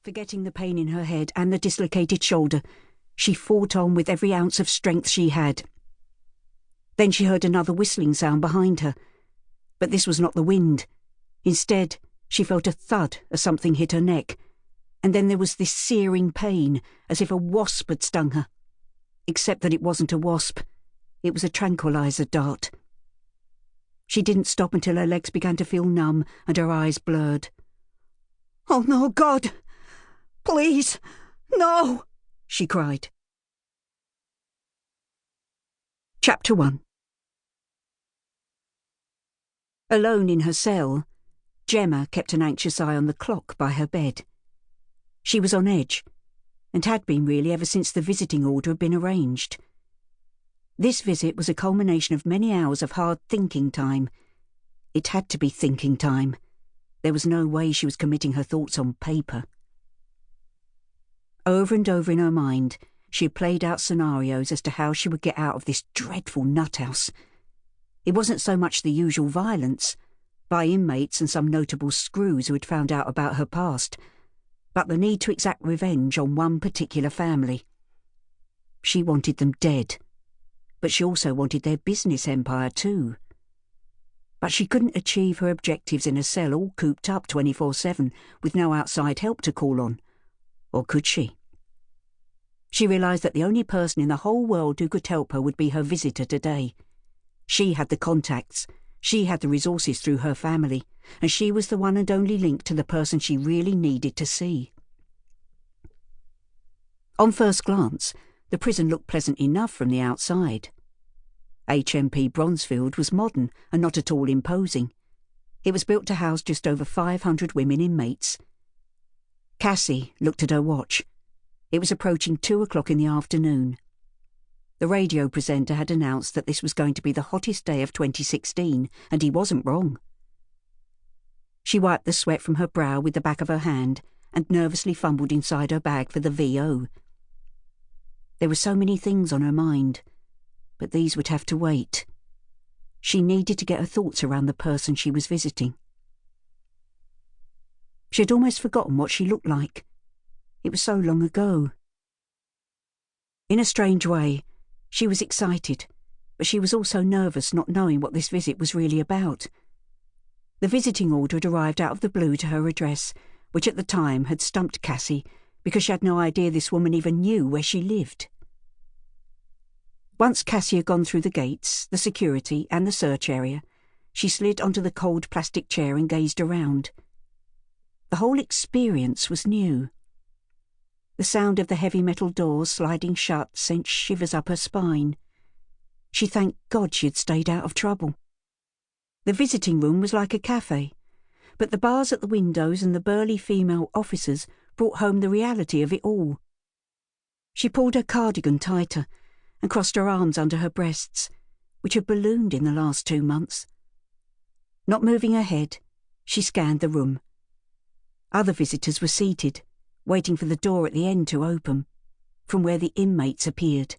Forgetting the pain in her head and the dislocated shoulder, she fought on with every ounce of strength she had. Then she heard another whistling sound behind her, but this was not the wind. Instead, she felt a thud as something hit her neck, and then there was this searing pain, as if a wasp had stung her. Except that it wasn't a wasp, it was a tranquilizer dart. She didn't stop until her legs began to feel numb and her eyes blurred. "Oh no, God! Please, no!" she cried. Chapter 1. Alone in her cell, Gemma kept an anxious eye on the clock by her bed. She was on edge, and had been really ever since the visiting order had been arranged. This visit was a culmination of many hours of hard thinking time. It had to be thinking time. There was no way she was committing her thoughts on paper. Over and over in her mind, she had played out scenarios as to how she would get out of this dreadful nuthouse. It wasn't so much the usual violence, by inmates and some notable screws who had found out about her past, but the need to exact revenge on one particular family. She wanted them dead, but she also wanted their business empire too. But she couldn't achieve her objectives in a cell all cooped up 24/7 with no outside help to call on. Or could she? She realised that the only person in the whole world who could help her would be her visitor today. She had the contacts, she had the resources through her family, and she was the one and only link to the person she really needed to see. On first glance, the prison looked pleasant enough from the outside. HMP Bronzefield was modern and not at all imposing. It was built to house just over 500 women inmates. Cassie looked at her watch. It was approaching 2 o'clock in the afternoon. The radio presenter had announced that this was going to be the hottest day of 2016, and he wasn't wrong. She wiped the sweat from her brow with the back of her hand and nervously fumbled inside her bag for the VO. There were so many things on her mind, but these would have to wait. She needed to get her thoughts around the person she was visiting. She had almost forgotten what she looked like. It was so long ago. In a strange way, she was excited, but she was also nervous, not knowing what this visit was really about. The visiting order had arrived out of the blue to her address, which at the time had stumped Cassie because she had no idea this woman even knew where she lived. Once Cassie had gone through the gates, the security and the search area, she slid onto the cold plastic chair and gazed around. The whole experience was new. The sound of the heavy metal doors sliding shut sent shivers up her spine. She thanked God she had stayed out of trouble. The visiting room was like a cafe, but the bars at the windows and the burly female officers brought home the reality of it all. She pulled her cardigan tighter and crossed her arms under her breasts, which had ballooned in the last 2 months. Not moving her head, she scanned the room. Other visitors were seated, waiting for the door at the end to open, from where the inmates appeared.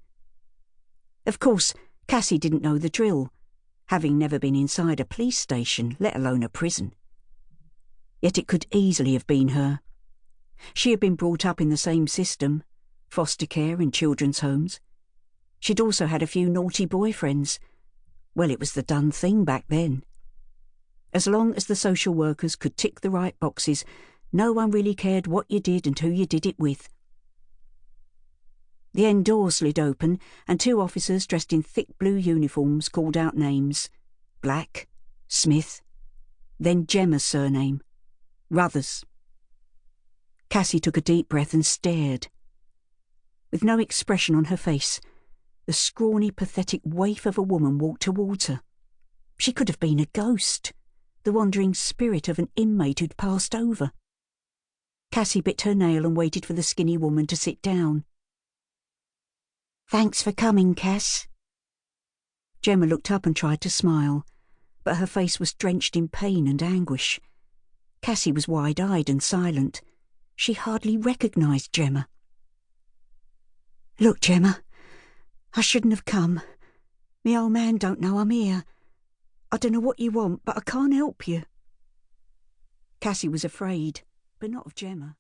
Of course, Cassie didn't know the drill, having never been inside a police station, let alone a prison. Yet it could easily have been her. She had been brought up in the same system, foster care and children's homes. She'd also had a few naughty boyfriends. Well, it was the done thing back then. As long as the social workers could tick the right boxes, no one really cared what you did and who you did it with. The end door slid open, and 2 officers dressed in thick blue uniforms called out names. Black, Smith, then Gemma's surname, Ruthers. Cassie took a deep breath and stared. With no expression on her face, the scrawny, pathetic waif of a woman walked towards her. She could have been a ghost, the wandering spirit of an inmate who'd passed over. Cassie bit her nail and waited for the skinny woman to sit down. "Thanks for coming, Cass." Gemma looked up and tried to smile, but her face was drenched in pain and anguish. Cassie was wide-eyed and silent. She hardly recognised Gemma. "Look, Gemma, I shouldn't have come. Me old man don't know I'm here. I don't know what you want, but I can't help you." Cassie was afraid, but not of Gemma.